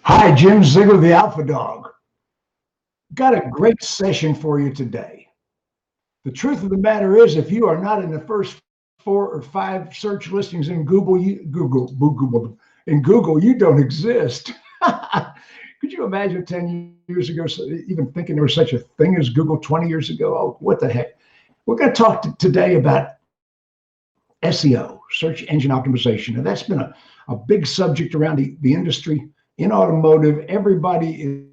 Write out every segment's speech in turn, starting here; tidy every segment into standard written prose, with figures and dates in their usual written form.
Hi, Jim Ziegler, the Alpha Dog. Got a great session for you today. The truth of the matter is, if you are not in the first 4 or 5 search listings in Google, you don't exist. Could you imagine 10 years ago, even thinking there was such a thing as Google 20 years ago? Oh, what the heck? We're going to talk today about SEO, search engine optimization, and that's been a big subject around the industry. In automotive, everybody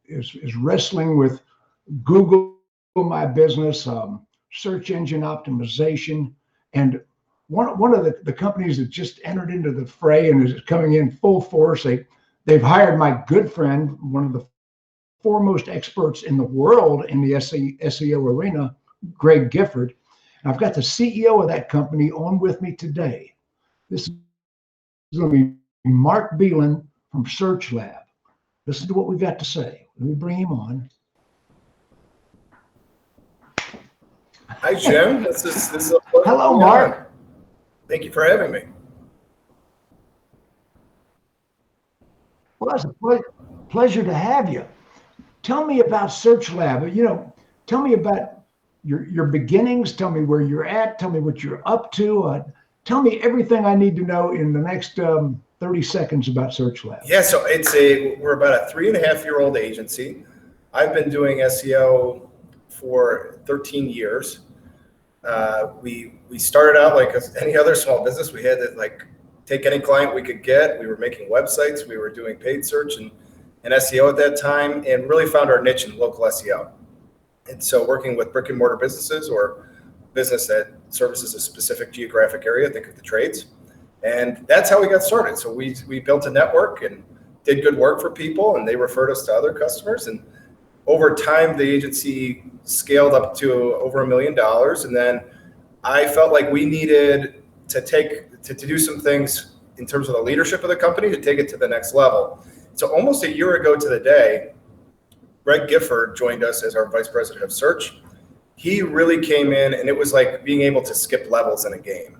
is wrestling with Google My Business, search engine optimization, and one of the companies that just entered into the fray and is coming in full force. They've hired my good friend, one of the foremost experts in the world in the SEO arena, Greg Gifford. And I've got the CEO of that company on with me today. This is going to be Mark Beelan from SearchLab. Listen to what we've got to say. Let me bring him on. Hi, Jim. This is a pleasure. Hello, Mark. Thank you for having me. Well, it's a pleasure to have you. Tell me about SearchLab. Tell me about your beginnings. Tell me where you're at. Tell me what you're up to. Tell me everything I need to know in the next 30 seconds about SearchLab. Yeah, so we're about a 3.5-year-old agency. I've been doing SEO for 13 years. We started out like any other small business. We had to take any client we could get. We were making websites. We were doing paid search and SEO at that time, and really found our niche in local SEO. And so working with brick and mortar businesses or business that services a specific geographic area, think of the trades. And that's how we got started. So we built a network and did good work for people, and they referred us to other customers. And over time, the agency scaled up to over $1 million. And then I felt like we needed to do some things in terms of the leadership of the company to take it to the next level. So almost a year ago to the day, Greg Gifford joined us as our vice president of search. He really came in, and it was like being able to skip levels in a game.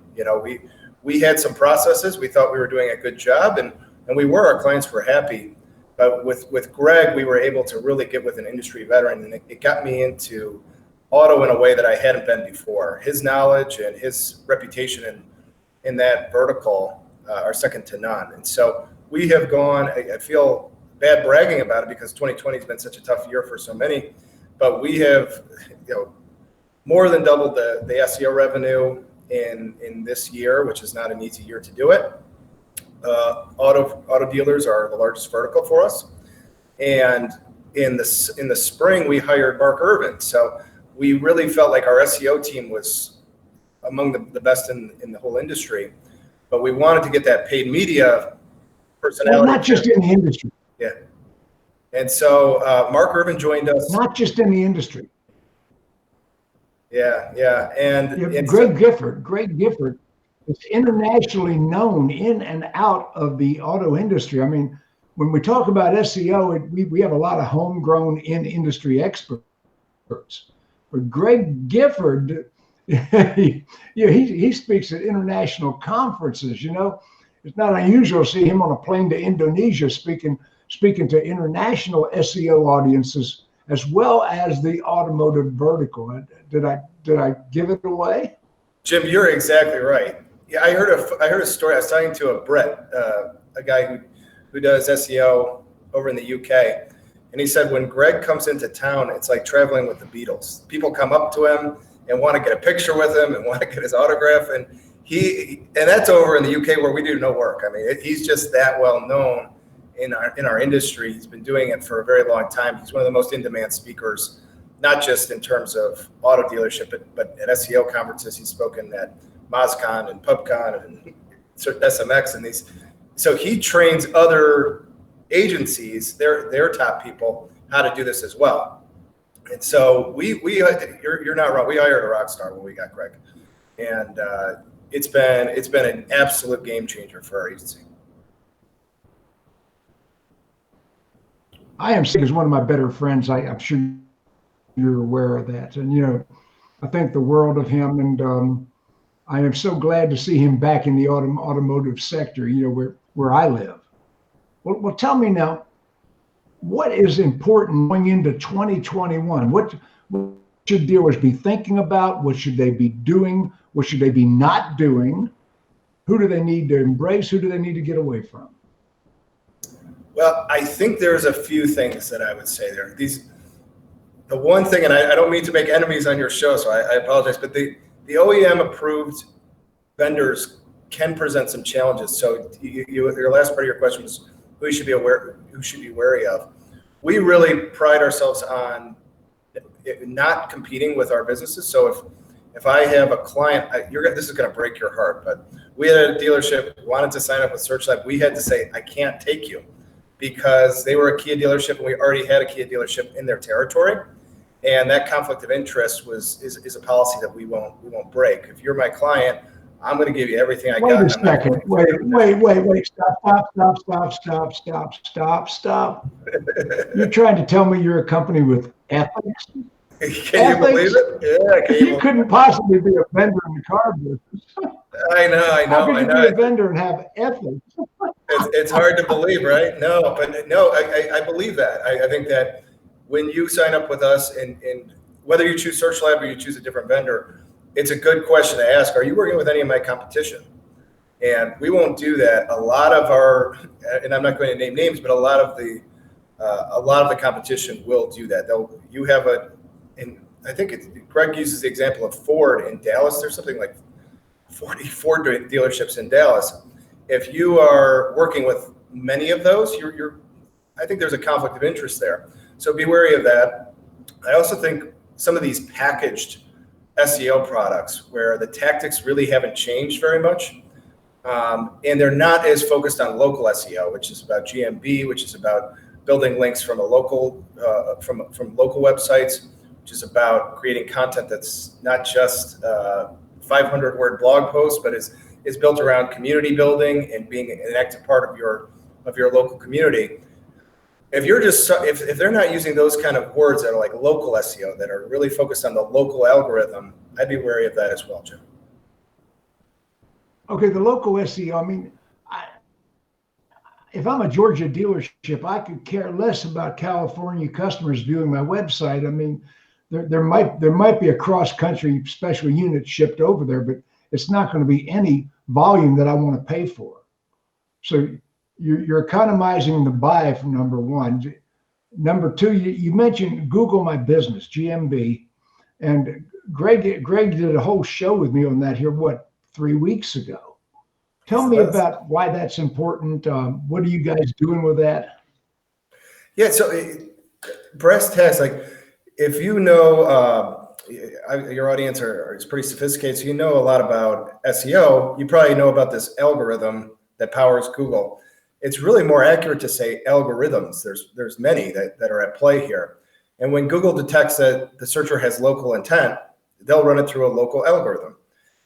We had some processes. We thought we were doing a good job, and our clients were happy. But with Greg, we were able to really get with an industry veteran, and it got me into auto in a way that I hadn't been before. His knowledge and his reputation in that vertical are second to none. And so we have gone, I feel bad bragging about it because 2020 has been such a tough year for so many, but we have more than doubled the SEO revenue in this year, which is not an easy year to do it. Auto dealers are the largest vertical for us, and in the spring we hired Mark Irvin. So we really felt like our SEO team was among the best in the whole industry, but we wanted to get that paid media personality. Well, not just in the industry. Yeah, and so Mark Irvin joined us. Not just in the industry. Yeah, and Greg Gifford is internationally known in and out of the auto industry. I mean, when we talk about SEO, we have a lot of homegrown industry experts. But Greg Gifford, he speaks at international conferences. It's not unusual to see him on a plane to Indonesia speaking to international SEO audiences, as well as the automotive vertical. Did I give it away? Jim, you're exactly right. Yeah, I heard a story. I was talking to Brett, a guy who does SEO over in the UK, and he said when Greg comes into town, it's like traveling with the Beatles. People come up to him and want to get a picture with him and want to get his autograph, and that's over in the UK where we do no work. I mean, he's just that well known in our industry. He's been doing it for a very long time. He's one of the most in-demand speakers, not just in terms of auto dealership, but at SEO conferences. He's spoken at MozCon and PubCon and SMX and these. So he trains other agencies, their top people, how to do this as well. And so you're not wrong. We hired a rock star when we got Greg, and it's been an absolute game changer for our agency. I am is one of my better friends. I'm sure you're aware of that, and I think the world of him, and I am so glad to see him back in the automotive sector. Where I live. Well, tell me now, what is important going into 2021? What should dealers be thinking about? What should they be doing? What should they be not doing? Who do they need to embrace? Who do they need to get away from? Well, I think there's a few things that I would say there. The one thing, and I don't mean to make enemies on your show, so I apologize, but the OEM approved vendors can present some challenges. So your last part of your question was who should be wary of. We really pride ourselves on not competing with our businesses. So if I have a client, this is going to break your heart, but we had a dealership wanted to sign up with SearchLab. We had to say, I can't take you, because they were a Kia dealership and we already had a Kia dealership in their territory. And that conflict of interest is a policy that we won't break. If you're my client, I'm going to give you everything I got. Wait a second. Wait. Stop. You're trying to tell me you're a company with ethics? Can you believe it? Yeah. You couldn't possibly be a vendor in the car business. I know. How could you be a vendor and have ethics? It's hard to believe, right? No, I believe that. I think that when you sign up with us, and whether you choose SearchLab or you choose a different vendor, it's a good question to ask. Are you working with any of my competition? And we won't do that. A lot of our, and I'm not going to name names, but a lot of the competition will do that. And I think Greg uses the example of Ford in Dallas. There's something like 40 Ford dealerships in Dallas. If you are working with many of those, I think there's a conflict of interest there. So be wary of that. I also think some of these packaged SEO products where the tactics really haven't changed very much, and they're not as focused on local SEO, which is about GMB, which is about building links from local websites, which is about creating content that's not just 500-word blog posts, but is built around community building and being an active part of your local community. If they're not using those kind of words that are like local SEO, that are really focused on the local algorithm, I'd be wary of that as well, Jim. Okay, the local SEO. I mean, if I'm a Georgia dealership, I could care less about California customers viewing my website. I mean, there might be a cross-country special unit shipped over there, but it's not going to be any volume that I want to pay for. So you're economizing the buy from number one. Number two, you mentioned Google My Business GMB, and Greg did a whole show with me on that here 3 weeks ago. Tell me about why that's important. What are you guys doing with that? Yeah, so breast tests, like if you know, your audience is pretty sophisticated, so you know a lot about SEO. You probably know about this algorithm that powers Google. It's really more accurate to say algorithms. There's many that are at play here. And when Google detects that the searcher has local intent, they'll run it through a local algorithm.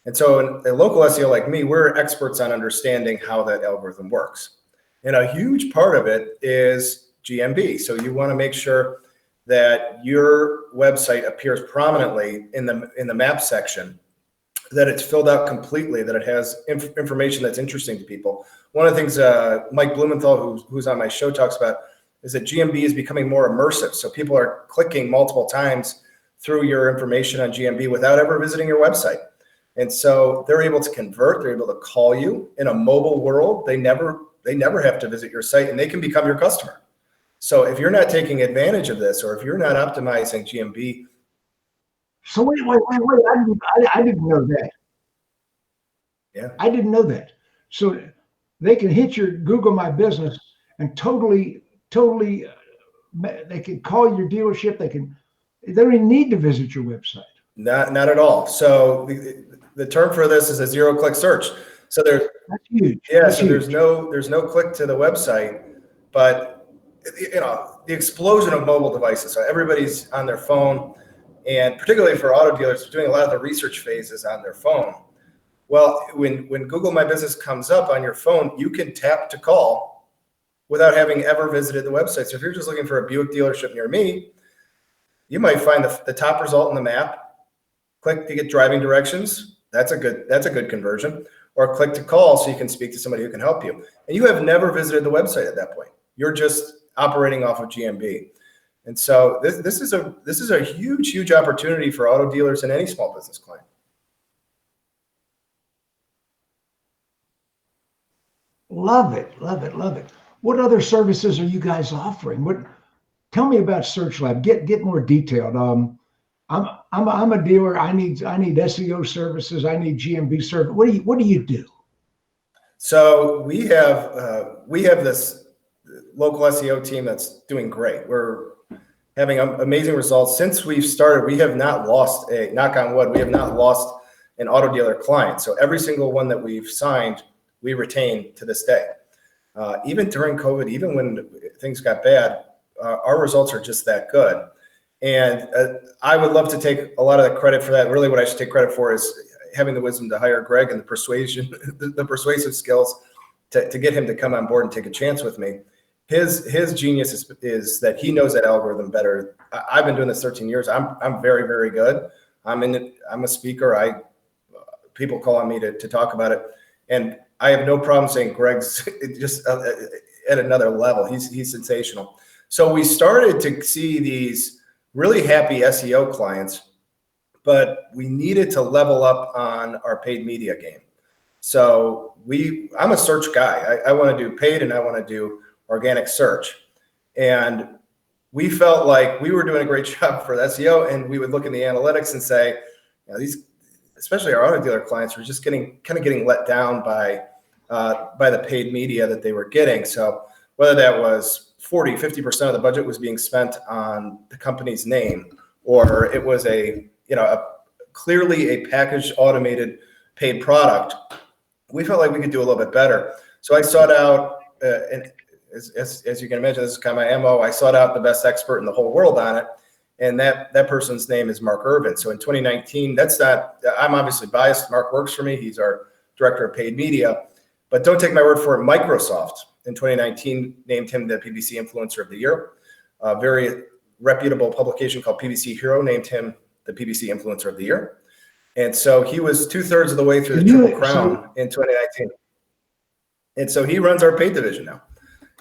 And so in a local SEO like me, we're experts on understanding how that algorithm works. And a huge part of it is GMB. So you want to make sure that your website appears prominently in the map section, that it's filled out completely, that it has information that's interesting to people. One of the things Mike Blumenthal, who's on my show, talks about is that GMB is becoming more immersive. So people are clicking multiple times through your information on GMB without ever visiting your website. And so they're able to convert, they're able to call you in a mobile world. They never have to visit your site, and they can become your customer. So if you're not taking advantage of this, or if you're not optimizing GMB. So wait, I didn't know that. Yeah. I didn't know that. So they can hit your Google My Business and totally, they can call your dealership. They don't even need to visit your website. Not at all. So the term for this is a zero-click search. So that's huge. Yeah. That's so huge. there's no click to the website, but the explosion of mobile devices. So everybody's on their phone, and particularly for auto dealers, doing a lot of the research phases on their phone. Well, when Google My Business comes up on your phone, you can tap to call without having ever visited the website. So if you're just looking for a Buick dealership near me, you might find the top result in the map. Click to get driving directions. That's a good conversion. Or click to call so you can speak to somebody who can help you. And you have never visited the website at that point. You're just operating off of GMB. And so this is a huge opportunity for auto dealers and any small business client. Love it, love it, love it. What other services are you guys offering? Tell me about SearchLab. Get more detailed. I'm a dealer. I need SEO services. I need GMB service. What do you do? So we have this local SEO team that's doing great. We're having amazing results. Since we've started, we have not lost knock on wood, we have not lost an auto dealer client. So every single one that we've signed, we retain to this day. Even during COVID, even when things got bad, our results are just that good. And I would love to take a lot of the credit for that. Really what I should take credit for is having the wisdom to hire Greg and the persuasion, the persuasive skills to get him to come on board and take a chance with me. His genius is that he knows that algorithm better. I've been doing this 13 years. I'm very, very good. I'm a speaker. People call on me to talk about it. And I have no problem saying Greg's just at another level. He's sensational. So we started to see these really happy SEO clients, but we needed to level up on our paid media game. So I'm a search guy. I want to do paid and I want to do organic search. And we felt like we were doing a great job for the SEO, and we would look in the analytics and say, these, especially our auto dealer clients, were just getting let down by the paid media that they were getting. So whether that was 40-50% of the budget was being spent on the company's name, or it was clearly a packaged automated paid product, we felt like we could do a little bit better. So I sought out, and as you can imagine, this is kind of my MO, I sought out the best expert in the whole world on it. And that person's name is Mark Irvin. So in 2019, I'm obviously biased. Mark works for me. He's our director of paid media. But don't take my word for it. Microsoft in 2019 named him the PPC Influencer of the Year. A very reputable publication called PPC Hero named him the PPC Influencer of the Year. And so he was 2/3 of the way through the Triple Crown in 2019. And so he runs our paid division now.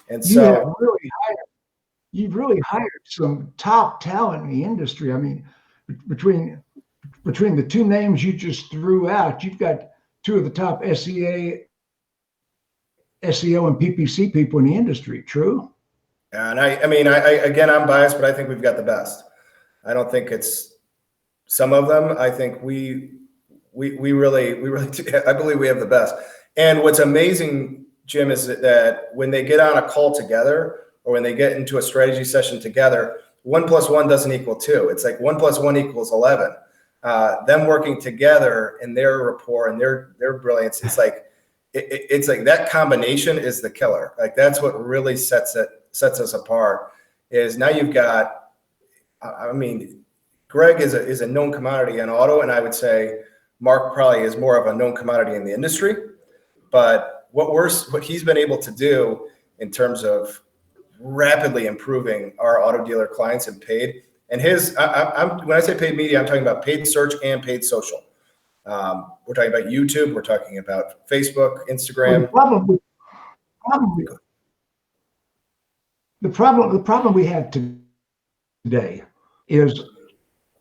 And so you've really hired some top talent in the industry. I mean, between the two names you just threw out, you've got two of the top SEO and PPC people in the industry. True. And I'm biased, but I think we've got the best. I don't think it's some of them. I think we really do. I believe we have the best. And what's amazing, Jim, is that when they get on a call together, or when they get into a strategy session together, 1 + 1 doesn't equal 2. It's like 1 + 1 = 11. Them working together and their rapport and their brilliance, it's like that combination is the killer. Like that's what really sets us apart. Is now you've got, Greg is a known commodity in auto, and I would say Mark probably is more of a known commodity in the industry. But what he's been able to do in terms of rapidly improving our auto dealer clients and paid, and when I say paid media, I'm talking about paid search and paid social. We're talking about YouTube. We're talking about Facebook, Instagram. The problem we have today is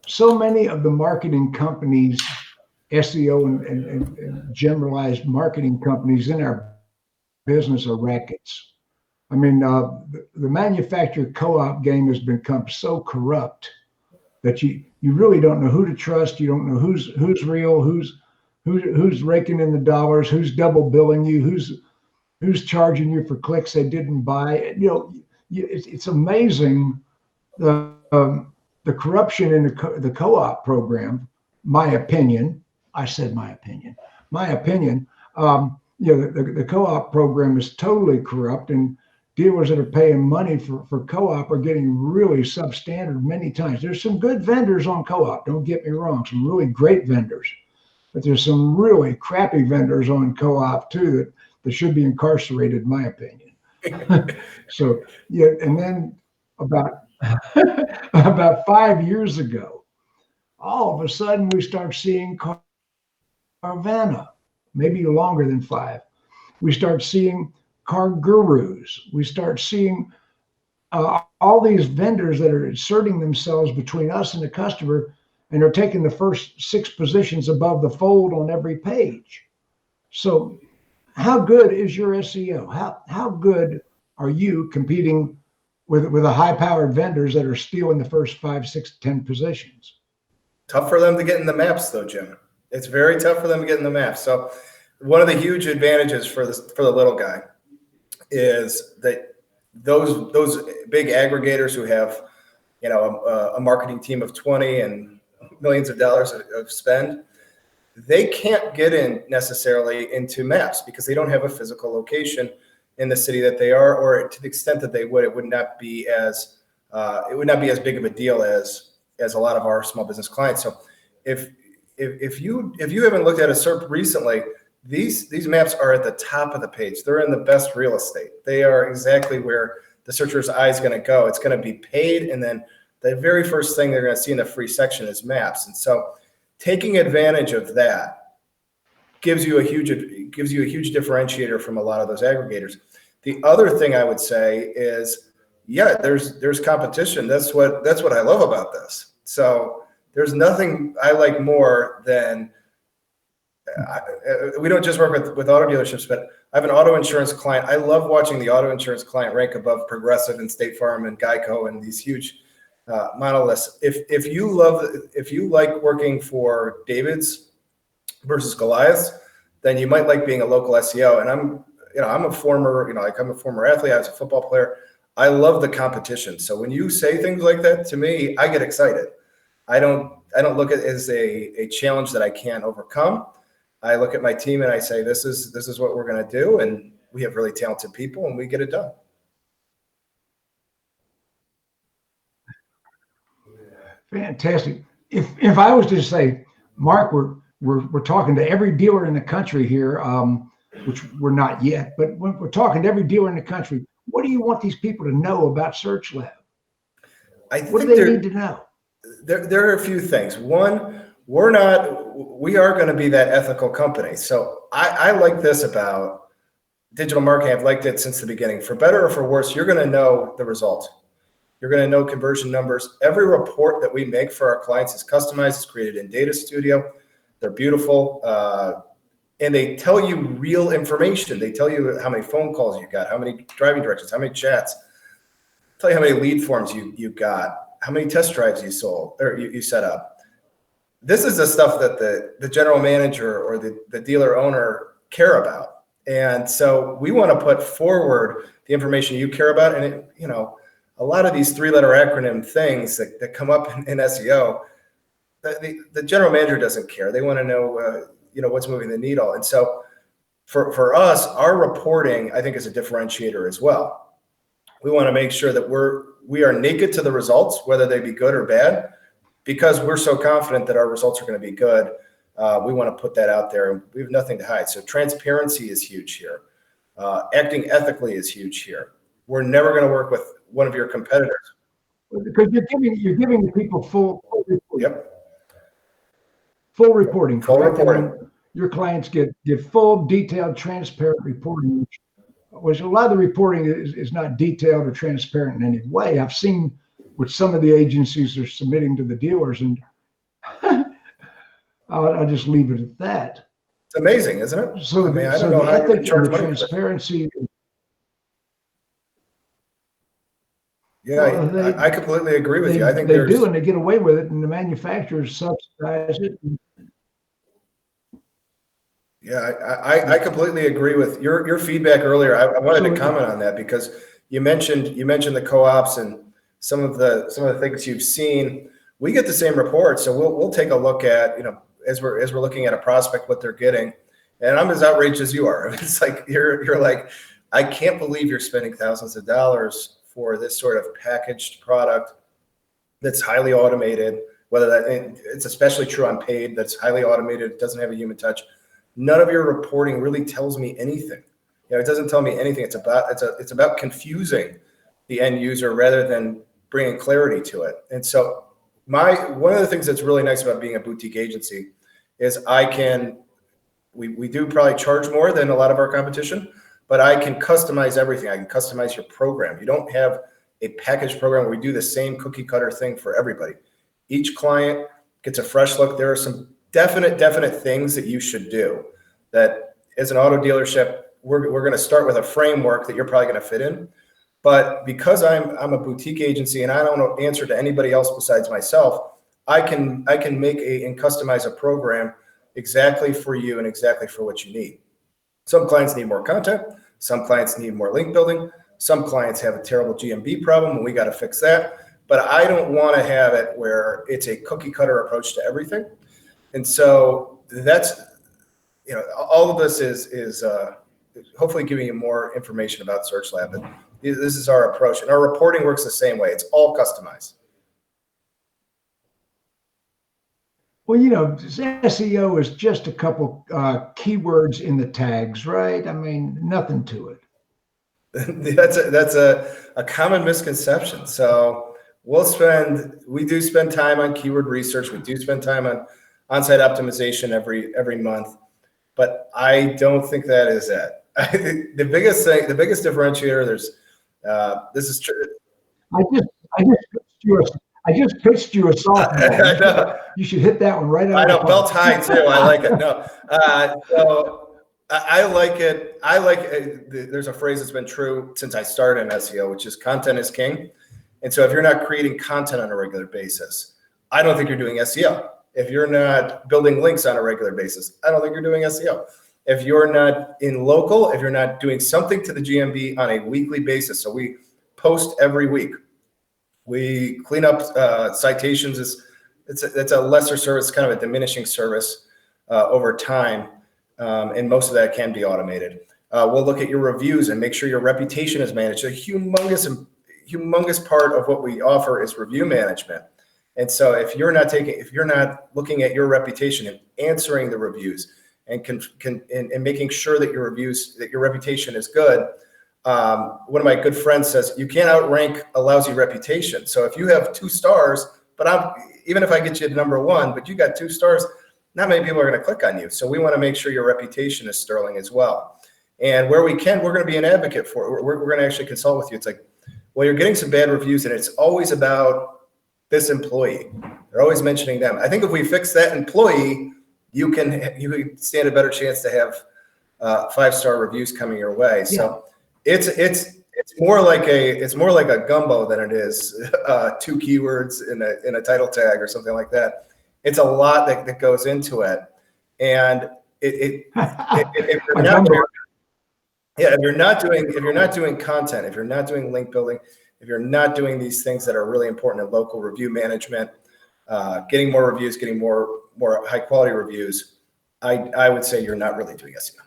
so many of the marketing companies, SEO and generalized marketing companies in our business are rackets. I mean, the manufacturer co-op game has become so corrupt that you really don't know who to trust. You don't know who's real, who's raking in the dollars, who's double billing you, who's charging you for clicks they didn't buy. It's amazing the corruption in the co-op program. My opinion. I said my opinion. My opinion. The co-op program is totally corrupt, and dealers that are paying money for co-op are getting really substandard many times. There's some good vendors on co-op, don't get me wrong, some really great vendors, but there's some really crappy vendors on co-op too that should be incarcerated, in my opinion. So, yeah, and then about 5 years ago, all of a sudden we start seeing Carvana, maybe longer than 5. We start seeing car gurus. We start seeing all these vendors that are inserting themselves between us and the customer, and are taking the first 6 positions above the fold on every page. So how good is your SEO? How good are you competing with the high-powered vendors that are stealing the first 5, 6, 10 positions? Tough for them to get in the maps, though, Jim. It's very tough for them to get in the maps. So one of the huge advantages for the little guy is that those big aggregators who have, you know, a marketing team of 20 and millions of dollars of spend, they can't get in necessarily into maps because they don't have a physical location in the city that they are, or to the extent that they would, it would not be as big of a deal as a lot of our small business clients. So if you haven't looked at a SERP recently, these maps are at the top of the page. They're in the best real estate. They are exactly where the searcher's eye is going to go. It's going to be paid, and then the very first thing they're going to see in the free section is maps. And so taking advantage of that gives you a huge differentiator from a lot of those aggregators. The other thing I would say is, yeah, there's competition. That's what I love about this. So there's nothing I like more than we don't just work with auto dealerships, but I have an auto insurance client. I love watching the auto insurance client rank above Progressive and State Farm and Geico and these huge monoliths. If you like working for David's versus Goliath's, then you might like being a local SEO. And I'm a former athlete. I was a football player. I love the competition. So when you say things like that to me, I get excited. I don't look at it as a challenge that I can't overcome. I look at my team and I say, this is what we're going to do. And we have really talented people and we get it done. Fantastic. If I was to say, Mark, we're talking to every dealer in the country here, which we're not yet, but when we're talking to every dealer in the country, what do you want these people to know about SearchLab? What do they need to know? There are a few things. One, we are going to be that ethical company. So I like this about digital marketing. I've liked it since the beginning. For better or for worse, you're going to know the results. You're going to know conversion numbers. Every report that we make for our clients is customized. It's created in Data Studio. They're beautiful. And they tell you real information. They tell you how many phone calls you got, how many driving directions, how many chats, tell you how many lead forms you got, how many test drives you sold or you set up. This is the stuff that the general manager or the dealer owner care about. And so we want to put forward the information you care about. And a lot of these 3-letter acronym things that come up in SEO, the general manager doesn't care. They want to know, what's moving the needle. And so for us, our reporting, I think, is a differentiator as well. We want to make sure that we are naked to the results, whether they be good or bad, because we're so confident that our results are going to be good. We want to put that out there, and we have nothing to hide. So transparency is huge here. Acting ethically is huge here. We're never going to work with one of your competitors. Because you're giving the people full reporting. Yep. Full reporting. Full reporting. Your clients get full, detailed, transparent reporting, which a lot of the reporting is not detailed or transparent in any way. I've seen what some of the agencies are submitting to the dealers, and I'll just leave it at that. It's amazing, isn't it? So, I don't know how you can charge money for this. Transparency. Yeah, I completely agree with you. I think they do, and they get away with it, and the manufacturers subsidize it. Yeah, I completely agree with your feedback earlier. I wanted to comment on that because you mentioned the co-ops and some of the things you've seen. We get the same report, so we'll take a look at, as we're looking at a prospect, what they're getting, and I'm as outraged as you are. It's like you're like, I can't believe you're spending thousands of dollars for this sort of packaged product that's highly automated. It's especially true on paid. That's highly automated. It doesn't have a human touch. None of your reporting really tells me anything. It doesn't tell me anything. It's about confusing the end user rather than bringing clarity to it. And so one of the things that's really nice about being a boutique agency is we do probably charge more than a lot of our competition, but I can customize everything. I can customize your program. You don't have a package program where we do the same cookie cutter thing for everybody. Each client gets a fresh look. There are some definite things that you should do that as an auto dealership, we're going to start with a framework that you're probably going to fit in. But because I'm a boutique agency and I don't answer to anybody else besides myself, I can make and customize a program exactly for you and exactly for what you need. Some clients need more content. Some clients need more link building. Some clients have a terrible GMB problem and we got to fix that. But I don't want to have it where it's a cookie cutter approach to everything. And so that's, all of this is hopefully giving you more information about SearchLab. But this is our approach, and our reporting works the same way. It's all customized. Well, SEO is just a couple keywords in the tags, right? I mean, nothing to it. That's a common misconception. So we do spend time on keyword research. We do spend time on on-site optimization every month, but I don't think that is it. The biggest differentiator, this is true. I just pitched you a softball. You should hit that one right out. I know, belt high too. I like it. No, so I like it. There's a phrase that's been true since I started in SEO, which is content is king. And so if you're not creating content on a regular basis, I don't think you're doing SEO. If you're not building links on a regular basis, I don't think you're doing SEO. If you're not in local, if you're not doing something to the GMB on a weekly basis, so we post every week. We clean up citations. It's a lesser service, kind of a diminishing service over time, and most of that can be automated. We'll look at your reviews and make sure your reputation is managed. A humongous part of what we offer is review management. And so if you're not looking at your reputation and answering the reviews and and making sure that your reputation is good. One of my good friends says, you can't outrank a lousy reputation. So if you have 2 stars, but even if I get you to number 1, but you got 2 stars, not many people are going to click on you. So we want to make sure your reputation is sterling as well. And where we can, we're going to be an advocate for it. We're going to actually consult with you. It's like, well, you're getting some bad reviews and it's always about this employee. They're always mentioning them. I think if we fix that employee, you can stand a better chance to have 5-star reviews coming your way. Yeah. So it's more like a gumbo than it is 2 keywords in a title tag or something like that. It's a lot that goes into it, and if you're not doing content, if you're not doing link building, if you're not doing these things that are really important in local review management, getting more reviews, getting more high quality reviews, I would say you're not really doing SEO.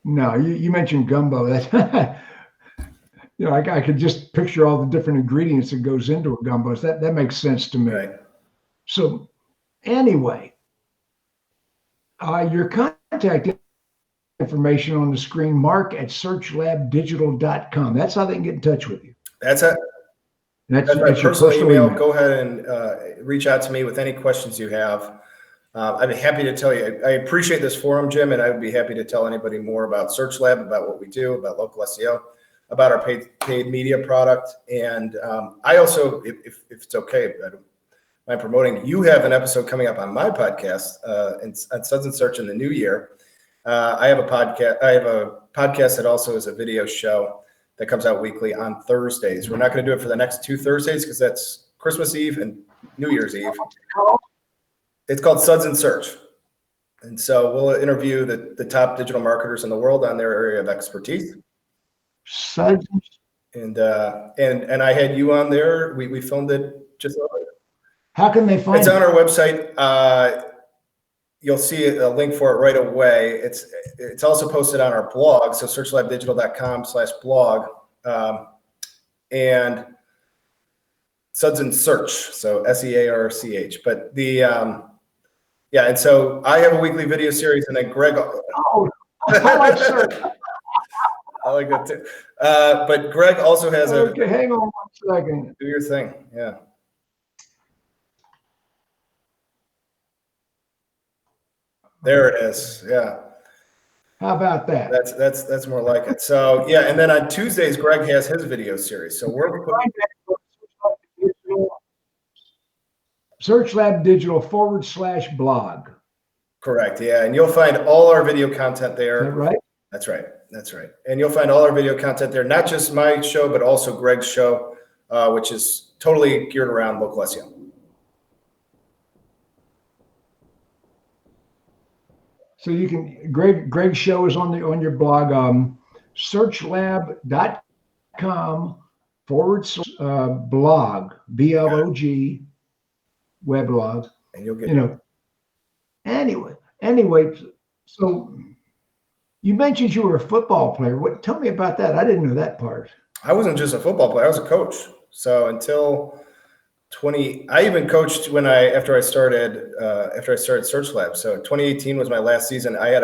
No, you mentioned gumbo. That I could just picture all the different ingredients that goes into a gumbo. So that makes sense to me. Right. So anyway, your contact information on the screen, mark@searchlabdigital.com. That's how they can get in touch with you. That's my personal email. Go ahead and reach out to me with any questions you have. I'd be happy to tell you. I appreciate this forum, Jim, and I would be happy to tell anybody more about SearchLab, about what we do, about local SEO, about our paid media product. And I also, if it's okay, I'm promoting. You have an episode coming up on my podcast on Suds and Search in the new year. I have a podcast that also is a video show that comes out weekly on Thursdays. We're not going to do it for the next 2 Thursdays because that's Christmas Eve and New Year's Eve. It's called Suds and Search. And so we'll interview the top digital marketers in the world on their area of expertise. Suds. And I had you on there. We filmed it just earlier. How can they find it? It's on our website. You'll see a link for it right away. It's also posted on our blog. So searchlabdigital.com/blog and Suds and Search. So SEARCH. But and so I have a weekly video series, and then Greg. Oh, I like search. I like that too. But Greg also has Okay, hang on 1 second. Do your thing. Yeah. There it is. Yeah. How about that? That's more like it. So yeah, and then on Tuesdays, Greg has his video series. So we're SearchLab Digital /blog. correct. Yeah, and you'll find all our video content there. Is that right? That's right. That's right. And you'll find all our video content there, not just my show, but also Greg's show, which is totally geared around local SEO. So you can Greg's show is on your blog, searchlab.com/blog, blog, weblog. And you'll get Anyway, so you mentioned you were a football player. Tell me about that. I didn't know that part. I wasn't just a football player, I was a coach. So until I even coached after I started SearchLab. So 2018 was my last season. I had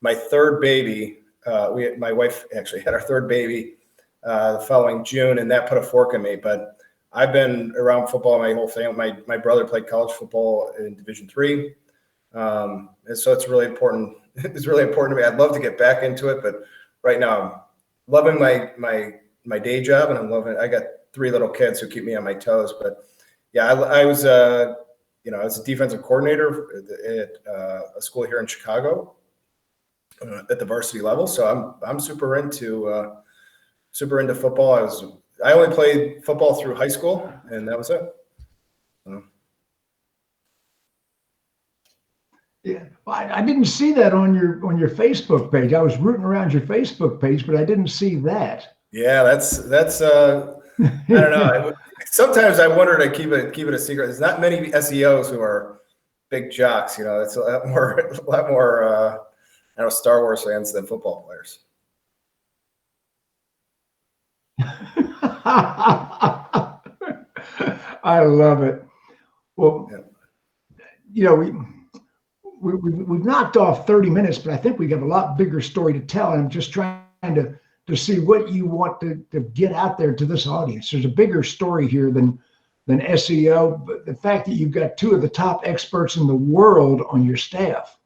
my third baby. My wife actually had our third baby the following June, and that put a fork in me. But I've been around football my whole family. My brother played college football in Division III, and so it's really important. It's really important to me. I'd love to get back into it, but right now I'm loving my day job, and I got 3 little kids who keep me on my toes. But yeah, I was I was a defensive coordinator at a school here in Chicago at the varsity level. So I'm super into football. I only played football through high school, and that was it. Yeah, I didn't see that on your Facebook page. I was rooting around your Facebook page, but I didn't see that. Yeah, that's I don't know. Sometimes I wonder to keep it a secret. There's not many SEOs who are big jocks. It's a lot more Star Wars fans than football players. I love it. Well, we've knocked off 30 minutes, but I think we have a lot bigger story to tell. And I'm just trying to see what you want to get out there to this audience. There's a bigger story here than SEO, but the fact that you've got 2 of the top experts in the world on your staff.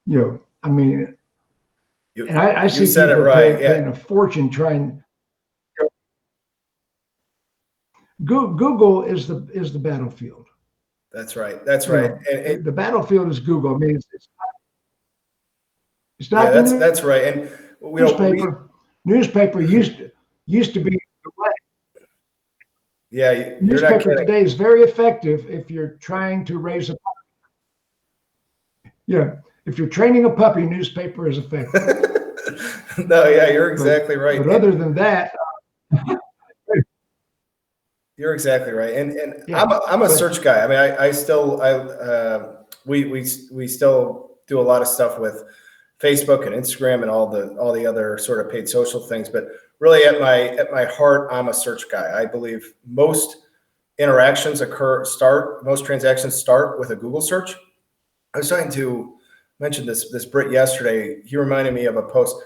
I mean, and I see said people it right. paying a fortune trying. Google is the battlefield. That's right. That's right. And the battlefield is Google. I mean, it's not. Yeah, that's right. And newspaper used to be the way. Yeah, newspaper today is very effective if you're trying to raise a puppy. Yeah, if you're training a puppy, newspaper is effective. No, yeah, you're exactly right. But other than that. You're exactly right, and yeah, I'm a search guy. I mean, we still do a lot of stuff with Facebook and Instagram and all the other sort of paid social things. But really, at my heart, I'm a search guy. I believe most transactions start with a Google search. I was trying to mention this Brit yesterday. He reminded me of a post.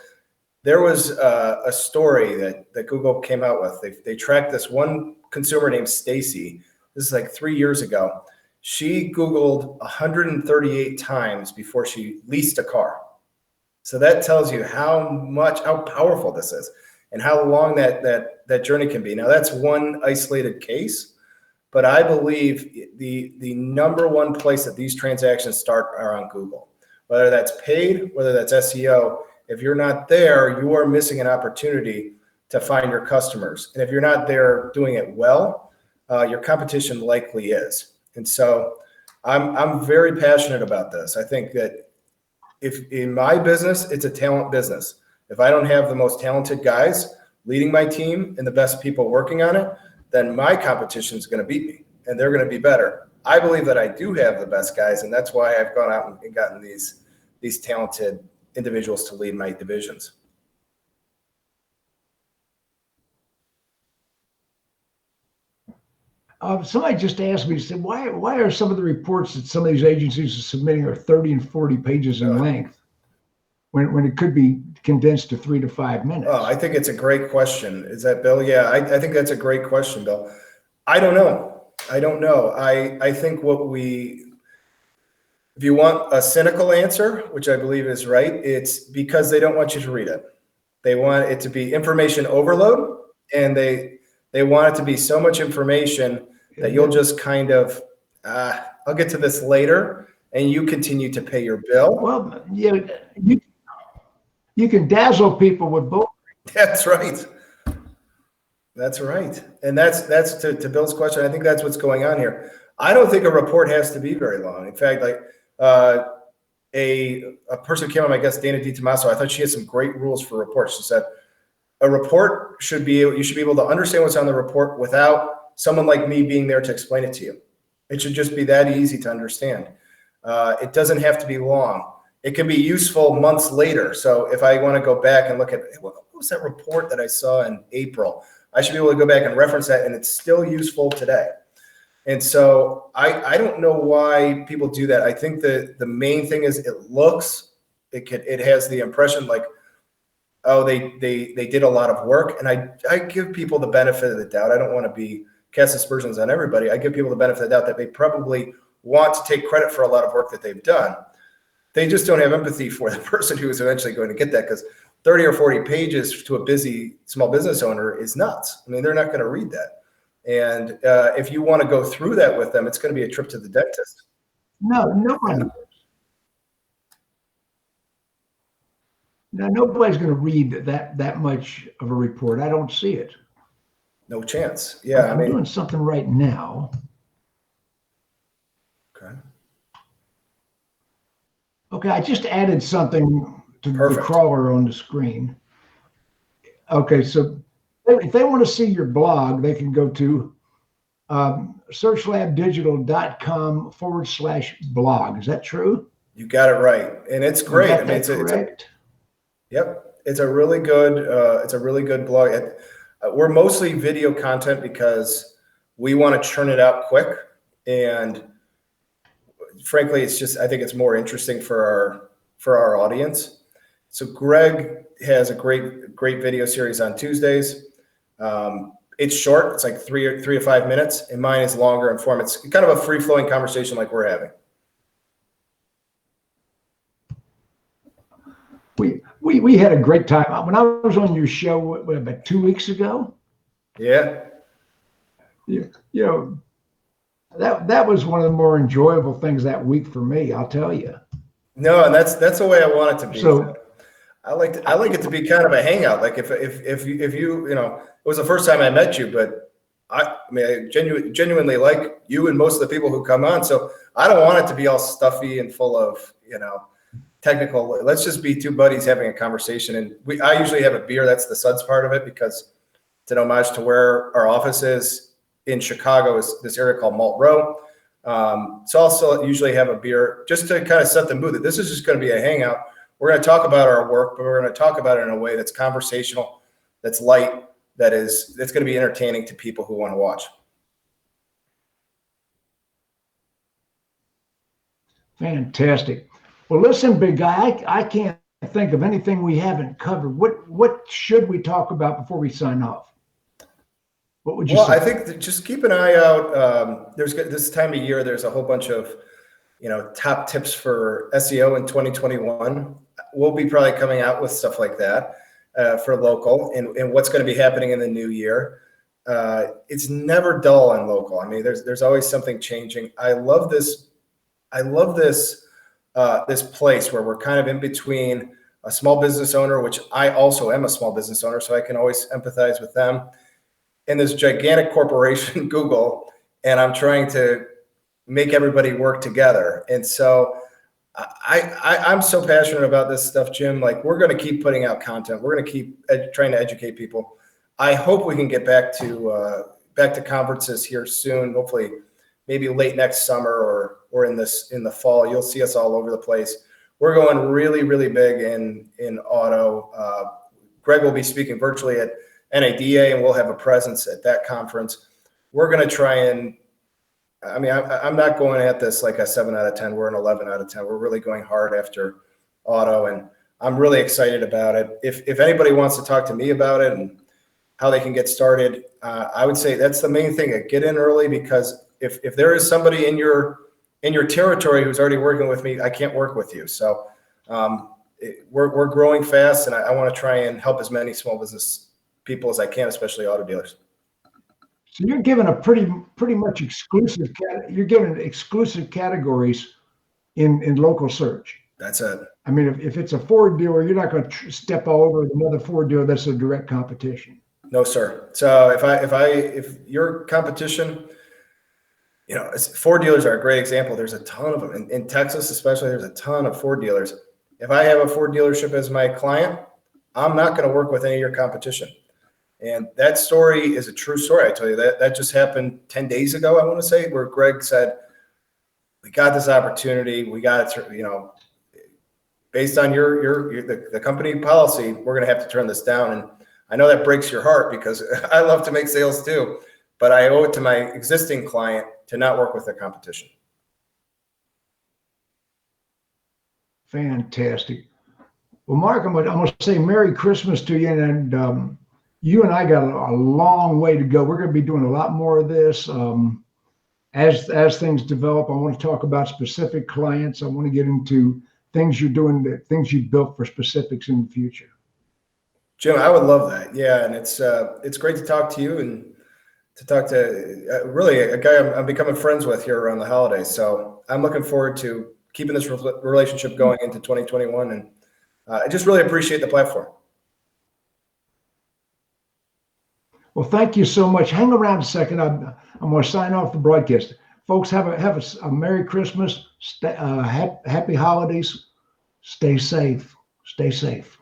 There was a story that Google came out with. They tracked this one consumer named Stacy. This is like 3 years ago. She Googled 138 times before she leased a car. So that tells you how powerful this is and how long that journey can be. Now that's one isolated case, but I believe the number one place that these transactions start are on Google. Whether that's paid, whether that's SEO, if you're not there, you are missing an opportunity to find your customers. And if you're not there doing it well, your competition likely is. And so I'm very passionate about this. I think that if in my business, it's a talent business. If I don't have the most talented guys leading my team and the best people working on it, then my competition is going to beat me and they're going to be better. I believe that I do have the best guys, and that's why I've gone out and gotten these talented individuals to lead my divisions. Somebody just asked me, said, why are some of the reports that some of these agencies are submitting are 30 and 40 pages in length when it could be condensed to 3 to 5 minutes? Oh, I think it's a great question. Is that Bill? Yeah, I think that's a great question, Bill. I don't know. I think If you want a cynical answer, which I believe is right, it's because they don't want you to read it. They want it to be information overload, and they want it to be so much information that you'll just kind of, I'll get to this later, and you continue to pay your bill. Well, you can dazzle people with both. That's right. That's right. And that's to Bill's question. I think that's what's going on here. I don't think a report has to be very long. In fact, like a person came on, I guess, Dana DiTomaso, I thought she had some great rules for reports. She said, a report you should be able to understand what's on the report without someone like me being there to explain it to you. It should just be that easy to understand. It doesn't have to be long. It can be useful months later. So if I want to go back and look at, what was that report that I saw in April? I should be able to go back and reference that, and it's still useful today. And so I don't know why people do that. I think the main thing is it has the impression like, oh, they did a lot of work. And I give people the benefit of the doubt. I don't want to be cast aspersions on everybody. I give people the benefit of the doubt that they probably want to take credit for a lot of work that they've done. They just don't have empathy for the person who is eventually going to get that, because 30 or 40 pages to a busy small business owner is nuts. I mean, they're not going to read that. And if you want to go through that with them, it's going to be a trip to the dentist. No, nobody. Now, nobody's going to read that much of a report. I don't see it. No chance. Yeah, I'm doing something right now. Okay. Okay, I just added something to Perfect. the crawler on the screen. Okay, so if they want to see your blog, they can go to searchlabdigital.com/blog. Is that true? You got it right, and it's great. I mean, it's correct. Yep, it's a really good blog. We're mostly video content because we want to churn it out quick, and frankly, I think it's more interesting for our audience. So Greg has a great video series on Tuesdays. It's short. It's like three to 5 minutes, and mine is longer in form. It's kind of a free-flowing conversation like we're having. We had a great time. When I was on your show about 2 weeks ago. Yeah. You know, that was one of the more enjoyable things that week for me, I'll tell you. No, and that's the way I want it to be. So I like it to be kind of a hangout. Like if you it was the first time I met you, but I genuinely like you and most of the people who come on. So I don't want it to be all stuffy and full of technical. Let's just be two buddies having a conversation. And I usually have a beer. That's the suds part of it, because it's an homage to where our office is in Chicago, is this area called Malt Row. So also usually have a beer just to kind of set the mood that this is just going to be a hangout. We're going to talk about our work, but we're going to talk about it in a way that's conversational, that's light, that's going to be entertaining to people who want to watch. Fantastic. Well, listen, big guy, I can't think of anything we haven't covered. What should we talk about before we sign off? What would you say? I think that just keep an eye out. There's this time of year, there's a whole bunch of top tips for SEO in 2021. We'll be probably coming out with stuff like that for local and what's going to be happening in the new year. It's never dull on local. I mean, there's always something changing. I love this place where we're kind of in between a small business owner, which I also am a small business owner, so I can always empathize with them, and this gigantic corporation, Google, and I'm trying to make everybody work together. And so I'm so passionate about this stuff, Jim. Like, we're going to keep putting out content. We're going to keep trying to educate people. I hope we can get back to conferences here soon. Hopefully, maybe late next summer or in the fall. You'll see us all over the place. We're going really, really big in auto. Greg will be speaking virtually at NADA, and we'll have a presence at that conference. We're going to try and, I'm not going at this like a 7 out of 10. We're an 11 out of 10. We're really going hard after auto, and I'm really excited about it. If anybody wants to talk to me about it and how they can get started, I would say that's the main thing. Get in early, because if there is somebody in your in your territory who's already working with me, I can't work with you. So we're growing fast, and I want to try and help as many small business people as I can, especially auto dealers. So you're given a pretty much exclusive. You're given exclusive categories in local search. That's it. I mean, if it's a Ford dealer, you're not going to step all over another Ford dealer that's a direct competition. No, sir. So if your competition, Ford dealers are a great example. There's a ton of them in Texas, especially. There's a ton of Ford dealers. If I have a Ford dealership as my client, I'm not going to work with any of your competition. And that story is a true story. I tell you that just happened 10 days ago, I want to say, where Greg said, we got this opportunity. We got it, based on the company policy, we're going to have to turn this down. And I know that breaks your heart because I love to make sales too, but I owe it to my existing client to not work with the competition. Fantastic. Well, Mark, I'm going to say Merry Christmas to you. And you and I got a long way to go. We're going to be doing a lot more of this. As things develop, I want to talk about specific clients. I want to get into things you're doing, things you've built for specifics in the future. Jim, I would love that. Yeah, and it's great to talk to you and to talk to really a guy I'm becoming friends with here around the holidays. So I'm looking forward to keeping this relationship going into 2021, and I just really appreciate the platform. Well, thank you so much. Hang around a second. I'm going to sign off the broadcast. Folks, have a Merry Christmas. Happy holidays. Stay safe. Stay safe.